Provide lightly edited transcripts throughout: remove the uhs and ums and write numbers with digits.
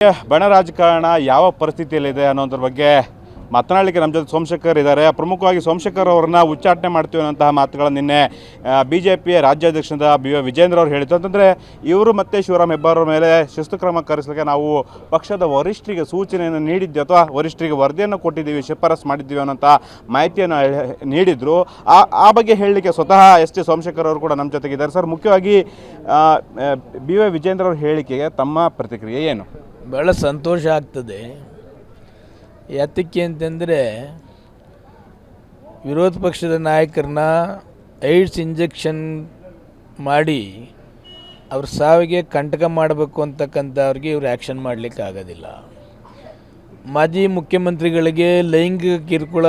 ಬಣ ರಾಜಕಾರಣ ಯಾವ ಪರಿಸ್ಥಿತಿಯಲ್ಲಿದೆ ಅನ್ನೋದ್ರ ಬಗ್ಗೆ ಮಾತನಾಡಲಿಕ್ಕೆ ನಮ್ಮ ಜೊತೆ ಸೋಮಶೇಖರ್ ಇದ್ದಾರೆ. ಪ್ರಮುಖವಾಗಿ ಸೋಮಶೇಖರ್ ಅವರನ್ನ ಉಚ್ಚಾಟನೆ ಮಾಡ್ತೀವಿ ಅನ್ನೋಂತಹ ಮಾತುಗಳನ್ನು ನಿನ್ನೆ BJP ರಾಜ್ಯಾಧ್ಯಕ್ಷರಾದ ವಿಜೇಂದ್ರ ಅವರು ಹೇಳಿದ್ರು. ಅಂತಂದರೆ ಇವರು ಮತ್ತು ಶಿವರಾಮ್ ಹೆಬ್ಬಾರ್ ಮೇಲೆ ಶಿಸ್ತು ಕ್ರಮ ಕರೆಸಲಿಕ್ಕೆ ನಾವು ಪಕ್ಷದ ವರಿಷ್ಠರಿಗೆ ಸೂಚನೆಯನ್ನು ನೀಡಿದ್ವಿ ಅಥವಾ ವರಿಷ್ಠರಿಗೆ ವರದಿಯನ್ನು ಕೊಟ್ಟಿದ್ದೀವಿ, ಶಿಫಾರಸು ಮಾಡಿದ್ದೀವಿ ಅನ್ನೋಂಥ ಮಾಹಿತಿಯನ್ನು ನೀಡಿದರು. ಆ ಬಗ್ಗೆ ಹೇಳಲಿಕ್ಕೆ ಸ್ವತಃ ಟಿ ಸೋಮಶೇಖರ್ ಅವರು ಕೂಡ ನಮ್ಮ ಜೊತೆಗಿದ್ದಾರೆ. ಸರ್, ಮುಖ್ಯವಾಗಿ ವಿಜೇಂದ್ರ ಅವ್ರ ಹೇಳಿಕೆಗೆ ತಮ್ಮ ಪ್ರತಿಕ್ರಿಯೆ ಏನು? ಭಾಳ ಸಂತೋಷ ಆಗ್ತದೆ. ಯಾತಕ್ಕೆ ಅಂತಂದರೆ ವಿರೋಧ ಪಕ್ಷದ ನಾಯಕರನ್ನ ಏಡ್ಸ್ ಇಂಜೆಕ್ಷನ್ ಮಾಡಿ ಅವ್ರ ಸಾವಿಗೆ ಕಂಟಕ ಮಾಡಬೇಕು ಅಂತಕ್ಕಂಥವ್ರಿಗೆ ಇವ್ರು ಆ್ಯಕ್ಷನ್ ಮಾಡಲಿಕ್ಕೆ ಆಗೋದಿಲ್ಲ. ಮಾಜಿ ಮುಖ್ಯಮಂತ್ರಿಗಳಿಗೆ ಲೈಂಗಿಕ ಕಿರುಕುಳ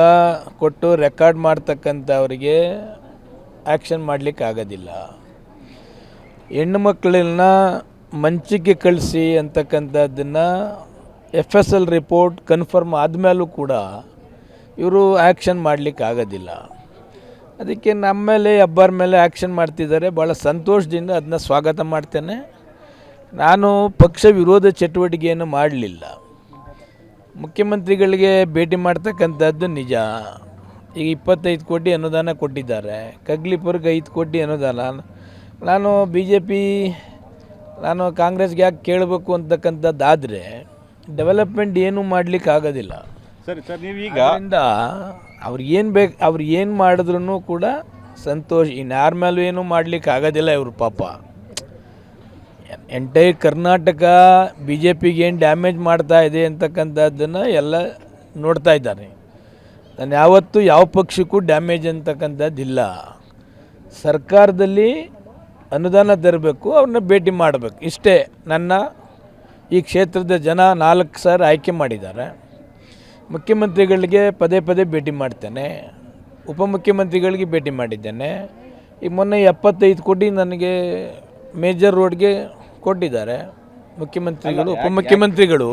ಕೊಟ್ಟು ರೆಕಾರ್ಡ್ ಮಾಡ್ತಕ್ಕಂಥವ್ರಿಗೆ ಆ್ಯಕ್ಷನ್ ಮಾಡಲಿಕ್ಕೆ ಆಗೋದಿಲ್ಲ. ಹೆಣ್ಣು ಮಕ್ಕಳನ್ನ ಮಂಚಿಗೆ ಕಳಿಸಿ ಅಂತಕ್ಕಂಥದ್ದನ್ನು FSL ರಿಪೋರ್ಟ್ ಕನ್ಫರ್ಮ್ ಆದಮೇಲೂ ಕೂಡ ಇವರು ಆ್ಯಕ್ಷನ್ ಮಾಡಲಿಕ್ಕೆ ಆಗೋದಿಲ್ಲ. ಅದಕ್ಕೆ ನಮ್ಮ ಮೇಲೆ ಹೆಬ್ಬಾರ್ ಮೇಲೆ ಆ್ಯಕ್ಷನ್ ಮಾಡ್ತಿದ್ದಾರೆ. ಭಾಳ ಸಂತೋಷದಿಂದ ಅದನ್ನ ಸ್ವಾಗತ ಮಾಡ್ತೇನೆ. ನಾನು ಪಕ್ಷ ವಿರೋಧ ಚಟುವಟಿಕೆಯನ್ನು ಮಾಡಲಿಲ್ಲ. ಮುಖ್ಯಮಂತ್ರಿಗಳಿಗೆ ಭೇಟಿ ಮಾಡ್ತಕ್ಕಂಥದ್ದು ನಿಜ. ಈಗ 25 ಕೋಟಿ ಅನುದಾನ ಕೊಟ್ಟಿದ್ದಾರೆ. ಕಗ್ಲಿಪುರ್ಗೆ 5 ಕೋಟಿ ಅನುದಾನ. ನಾನು BJP ನಾನು ಕಾಂಗ್ರೆಸ್ಗೆ ಯಾಕೆ ಕೇಳಬೇಕು ಅಂತಕ್ಕಂಥದ್ದಾದರೆ ಡೆವಲಪ್ಮೆಂಟ್ ಏನೂ ಮಾಡಲಿಕ್ಕೆ ಆಗೋದಿಲ್ಲ. ಸರಿ ಸರ್, ನೀವೀಗ ಅವ್ರು ಏನು ಮಾಡಿದ್ರೂ ಕೂಡ ಸಂತೋಷ. ಇನ್ನು ಯಾರ ಮೇಲೂ ಏನೂ ಮಾಡಲಿಕ್ಕೆ ಆಗೋದಿಲ್ಲ. ಇವರು ಪಾಪ ಎಂಟೈರ್ ಕರ್ನಾಟಕ BJPಗೆ ಏನು ಡ್ಯಾಮೇಜ್ ಮಾಡ್ತಾ ಇದೆ ಅಂತಕ್ಕಂಥದ್ದನ್ನು ಎಲ್ಲ ನೋಡ್ತಾ ಇದ್ದಾರೆ. ನಾನು ಯಾವತ್ತೂ ಯಾವ ಪಕ್ಷಕ್ಕೂ ಡ್ಯಾಮೇಜ್ ಅಂತಕ್ಕಂಥದ್ದಿಲ್ಲ. ಸರ್ಕಾರದಲ್ಲಿ ಅನುದಾನ ತರಬೇಕು, ಅವ್ರನ್ನ ಭೇಟಿ ಮಾಡಬೇಕು, ಇಷ್ಟೇ. ನನ್ನ ಈ ಕ್ಷೇತ್ರದ ಜನ 4,000 ಆಯ್ಕೆ ಮಾಡಿದ್ದಾರೆ. ಮುಖ್ಯಮಂತ್ರಿಗಳಿಗೆ ಪದೇ ಪದೇ ಭೇಟಿ ಮಾಡ್ತೇನೆ. ಉಪಮುಖ್ಯಮಂತ್ರಿಗಳಿಗೆ ಭೇಟಿ ಮಾಡಿದ್ದೇನೆ. ಈಗ ಮೊನ್ನೆ 75 ಕೋಟಿ ನನಗೆ ಮೇಜರ್ ರೋಡ್ಗೆ ಕೊಟ್ಟಿದ್ದಾರೆ ಮುಖ್ಯಮಂತ್ರಿಗಳು, ಉಪಮುಖ್ಯಮಂತ್ರಿಗಳು.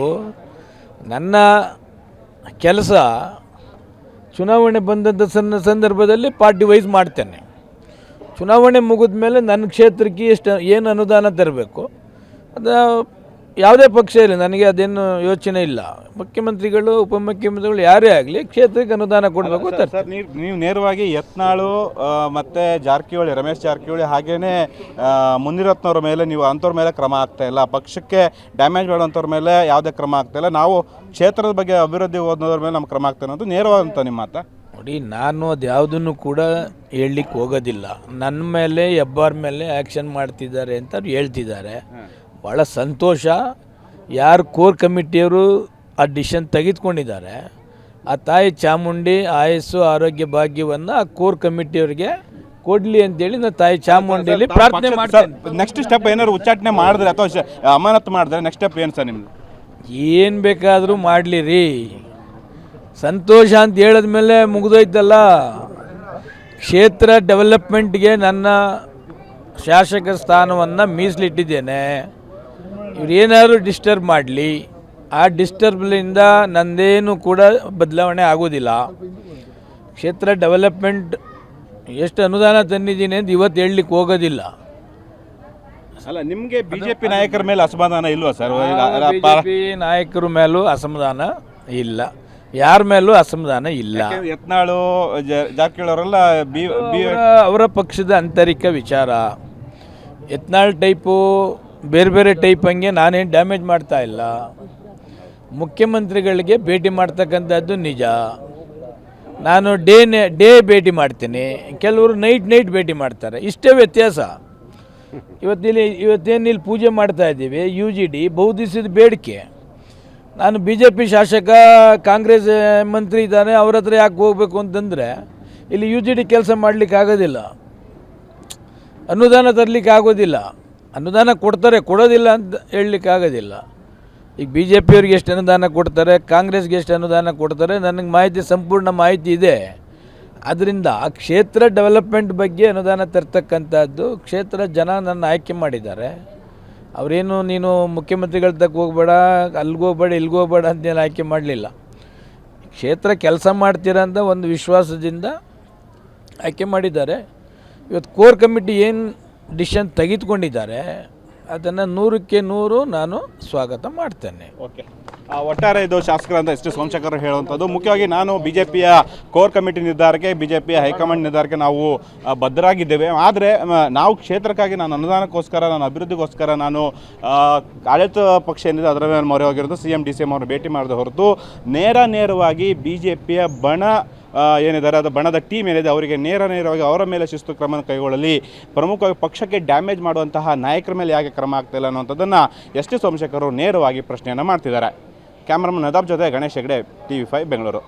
ನನ್ನ ಕೆಲಸ ಚುನಾವಣೆ ಬಂದಂಥ ಸಂದರ್ಭದಲ್ಲಿ ಪಾರ್ಟಿ ವೈಸ್ ಮಾಡ್ತೇನೆ. ಚುನಾವಣೆ ಮುಗಿದ ಮೇಲೆ ನನ್ನ ಕ್ಷೇತ್ರಕ್ಕೆ ಏನು ಅನುದಾನ ತರಬೇಕು ಅದು ಯಾವುದೇ ಪಕ್ಷ ಇಲ್ಲ, ನನಗೆ ಅದೇನು ಯೋಚನೆ ಇಲ್ಲ. ಮುಖ್ಯಮಂತ್ರಿಗಳು ಉಪಮುಖ್ಯಮಂತ್ರಿಗಳು ಯಾರೇ ಆಗಲಿ ಕ್ಷೇತ್ರಕ್ಕೆ ಅನುದಾನ ಕೊಡಬೇಕು. ಸರ್, ನೀವು ನೇರವಾಗಿ ಯತ್ನಾಳು ಮತ್ತು ಜಾರಕಿಹೊಳಿ, ರಮೇಶ್ ಜಾರಕಿಹೊಳಿ ಹಾಗೇನೆ ಮುನಿರತ್ನವ್ರ ಮೇಲೆ ನೀವು ಅಂಥವ್ರ ಮೇಲೆ ಕ್ರಮ ಆಗ್ತಾಯಿಲ್ಲ, ಪಕ್ಷಕ್ಕೆ ಡ್ಯಾಮೇಜ್ ಮಾಡುವಂಥವ್ರ ಮೇಲೆ ಯಾವುದೇ ಕ್ರಮ ಆಗ್ತಾಯಿಲ್ಲ, ನಾವು ಕ್ಷೇತ್ರದ ಬಗ್ಗೆ ಅಭಿವೃದ್ಧಿ ಓದೋದ್ರ ಮೇಲೆ ನಮ್ಮ ಕ್ರಮ ಆಗ್ತಾನೆ ಅನ್ನೋದು ನೇರವಾದಂಥ ನಿಮ್ಮ ಮಾತು. ನೋಡಿ, ನಾನು ಅದು ಯಾವುದನ್ನು ಕೂಡ ಹೇಳಲಿಕ್ಕೆ ಹೋಗೋದಿಲ್ಲ. ನನ್ನ ಮೇಲೆ ಹೆಬ್ಬಾರ್ ಮೇಲೆ ಆ್ಯಕ್ಷನ್ ಮಾಡ್ತಿದ್ದಾರೆ ಅಂತ ಅವ್ರು ಹೇಳ್ತಿದ್ದಾರೆ. ಭಾಳ ಸಂತೋಷ. ಯಾರು ಕೋರ್ ಕಮಿಟಿಯವರು ಆ ಡಿಸಿಷನ್ ತೆಗೆದುಕೊಂಡಿದ್ದಾರೆ, ಆ ತಾಯಿ ಚಾಮುಂಡಿ ಆಯಸ್ಸು ಆರೋಗ್ಯ ಭಾಗ್ಯವನ್ನು ಆ ಕೋರ್ ಕಮಿಟಿಯವರಿಗೆ ಕೊಡಲಿ ಅಂತೇಳಿ ನಾನು ತಾಯಿ ಚಾಮುಂಡಿಯಲ್ಲಿ ಪ್ರಾರ್ಥನೆ ಮಾಡ್ತೀನಿ. ನೆಕ್ಸ್ಟ್ ಸ್ಟೆಪ್ ಏನಾದ್ರು ಉಚ್ಚಾಟನೆ ಮಾಡಿದ್ರೆ ಅಥವಾ ಅಮಾನತು ಮಾಡಿದ್ರೆ ನೆಕ್ಸ್ಟ್ ಸ್ಟೆಪ್ ಏನು ಸರ್ ನಿಮ್ಮದು? ಏನು ಬೇಕಾದರೂ ಮಾಡಲಿ ರೀ, ಸಂತೋಷ ಅಂತ ಹೇಳಿದ್ಮೇಲೆ ಮುಗಿದೋಯ್ತಲ್ಲ. ಕ್ಷೇತ್ರ ಡೆವಲಪ್ಮೆಂಟ್ಗೆ ನನ್ನ ಶಾಸಕ ಸ್ಥಾನವನ್ನು ಮೀಸಲಿಟ್ಟಿದ್ದೇನೆ. ಇವರೇನಾದ್ರು ಡಿಸ್ಟರ್ಬ್ ಮಾಡಲಿ, ಆ ಡಿಸ್ಟರ್ಬ್ಲಿಂದ ನಂದೇನು ಕೂಡ ಬದಲಾವಣೆ ಆಗೋದಿಲ್ಲ. ಕ್ಷೇತ್ರ ಡೆವಲಪ್ಮೆಂಟ್ ಎಷ್ಟು ಅನುದಾನ ತಂದಿದ್ದೀನಿ ಅಂತ ಇವತ್ತು ಹೇಳಲಿಕ್ಕೆ ಹೋಗೋದಿಲ್ಲ. ಅಲ್ಲ, ನಿಮಗೆ BJP ನಾಯಕರ ಮೇಲೆ ಅಸಮಾಧಾನ ಇಲ್ವಾ ಸರ್? BJP ನಾಯಕರ ಮೇಲೂ ಅಸಮಾಧಾನ ಇಲ್ಲ, ಯಾರ ಮೇಲೂ ಅಸಮಾಧಾನ ಇಲ್ಲ. ಯತ್ನಾಳು ಜಾರಕಿಹೊಳಿ ಅವರೆಲ್ಲ ಅವರ ಪಕ್ಷದ ಆಂತರಿಕ ವಿಚಾರ. ಯತ್ನಾಳ್ ಟೈಪು ಬೇರೆ ಬೇರೆ ಟೈಪ್ ಹಂಗೆ ನಾನೇನು ಡ್ಯಾಮೇಜ್ ಮಾಡ್ತಾ ಇಲ್ಲ. ಮುಖ್ಯಮಂತ್ರಿಗಳಿಗೆ ಭೇಟಿ ಮಾಡ್ತಕ್ಕಂಥದ್ದು ನಿಜ. ನಾನು ಡೇ ಭೇಟಿ ಮಾಡ್ತೀನಿ, ಕೆಲವರು ನೈಟ್ ಭೇಟಿ ಮಾಡ್ತಾರೆ, ಇಷ್ಟೇ ವ್ಯತ್ಯಾಸ. ಇವತ್ತೇನಿಲ್ಲಿ ಪೂಜೆ ಮಾಡ್ತಾ ಇದ್ದೀವಿ, UGD ಬಹುದಿವಸದ ಬೇಡಿಕೆ. ನಾನು BJP ಶಾಸಕ, ಕಾಂಗ್ರೆಸ್ ಮಂತ್ರಿ ಇದ್ದಾನೆ, ಅವ್ರ ಹತ್ರ ಯಾಕೆ ಹೋಗಬೇಕು ಅಂತಂದರೆ ಇಲ್ಲಿ UGD ಕೆಲಸ ಮಾಡಲಿಕ್ಕೆ ಆಗೋದಿಲ್ಲ, ಅನುದಾನ ತರಲಿಕ್ಕೆ ಆಗೋದಿಲ್ಲ. ಅನುದಾನ ಕೊಡ್ತಾರೆ, ಕೊಡೋದಿಲ್ಲ ಅಂತ ಹೇಳಲಿಕ್ಕೆ ಆಗೋದಿಲ್ಲ. ಈಗ BJP ಅವ್ರಿಗೆ ಎಷ್ಟು ಅನುದಾನ ಕೊಡ್ತಾರೆ, ಕಾಂಗ್ರೆಸ್ಗೆ ಎಷ್ಟು ಅನುದಾನ ಕೊಡ್ತಾರೆ, ನನಗೆ ಸಂಪೂರ್ಣ ಮಾಹಿತಿ ಇದೆ. ಆದ್ದರಿಂದ ಕ್ಷೇತ್ರ ಡೆವಲಪ್ಮೆಂಟ್ ಬಗ್ಗೆ ಅನುದಾನ ತರ್ತಕ್ಕಂಥದ್ದು ಕ್ಷೇತ್ರ ಜನ ನನ್ನ ಆಯ್ಕೆ ಮಾಡಿದ್ದಾರೆ. ಅವರೇನು ನೀನು ಮುಖ್ಯಮಂತ್ರಿಗಳ ತಕ್ಕ ಹೋಗ್ಬೇಡ, ಅಲ್ಲಿಗೋಗ್ಬೇಡ ಇಲ್ಲಿಗೋಗ್ಬೇಡ ಅಂತೇನು ಆಯ್ಕೆ ಮಾಡಲಿಲ್ಲ. ಕ್ಷೇತ್ರ ಕೆಲಸ ಮಾಡ್ತೀರಾ ಅಂತ ಒಂದು ವಿಶ್ವಾಸದಿಂದ ಆಯ್ಕೆ ಮಾಡಿದ್ದಾರೆ. ಇವತ್ತು ಕೋರ್ ಕಮಿಟಿ ಏನು ಡಿಸಿಷನ್ ತೆಗೆದುಕೊಂಡಿದ್ದಾರೆ ಅದನ್ನು 100ಕ್ಕೆ 100 ನಾನು ಸ್ವಾಗತ ಮಾಡ್ತೇನೆ. ಓಕೆ, ಒಟ್ಟಾರೆ ಇದು ಶಾಸಕರಂತ ಎಸ್ ಟಿ ಸೋಮಶೇಖರ್ ಹೇಳುವಂಥದ್ದು. ಮುಖ್ಯವಾಗಿ ನಾನು BJPಯ ಕೋರ್ ಕಮಿಟಿ ನಿರ್ಧಾರಕ್ಕೆ, BJPಯ ಹೈಕಮಾಂಡ್ ನಿರ್ಧಾರಕ್ಕೆ ನಾವು ಬದ್ಧರಾಗಿದ್ದೇವೆ. ಆದರೆ ನಾವು ಕ್ಷೇತ್ರಕ್ಕಾಗಿ ನಾನು ಅನುದಾನಕ್ಕೋಸ್ಕರ, ನಾನು ಅಭಿವೃದ್ಧಿಗೋಸ್ಕರ ನಾನು ಆಡಳಿತ ಪಕ್ಷ ಏನಿದೆ ಅದರ ಮೇಲೆ ಮೊರೆ ಹೋಗಿರೋದು, CM DCM ಅವರು ಭೇಟಿ ಮಾಡಿದ ಹೊರತು ನೇರವಾಗಿ BJPಯ ಬಣ ಏನಿದ್ದಾರೆ ಅದು ಬಣದ ಟೀಮ್ ಏನಿದೆ ಅವರಿಗೆ ನೇರವಾಗಿ ಅವರ ಮೇಲೆ ಶಿಸ್ತು ಕ್ರಮ ಕೈಗೊಳ್ಳಲಿ, ಪ್ರಮುಖವಾಗಿ ಪಕ್ಷಕ್ಕೆ ಡ್ಯಾಮೇಜ್ ಮಾಡುವಂತಹ ನಾಯಕರ ಮೇಲೆ ಯಾಕೆ ಕ್ರಮ ಆಗ್ತಾಯಿಲ್ಲ ಅನ್ನೋಂಥದ್ದನ್ನು ಎಸ್ ಟಿ ಸೋಮಶೇಖರ್ ಅವರು ನೇರವಾಗಿ ಪ್ರಶ್ನೆಯನ್ನು ಮಾಡ್ತಿದ್ದಾರೆ. ಕ್ಯಾಮ್ರಾಮನ್ ನದಾಬ್ ಜೊತೆ ಗಣೇಶ್ ಹೆಗ್ಡೆ, TV5 ಬೆಂಗಳೂರು.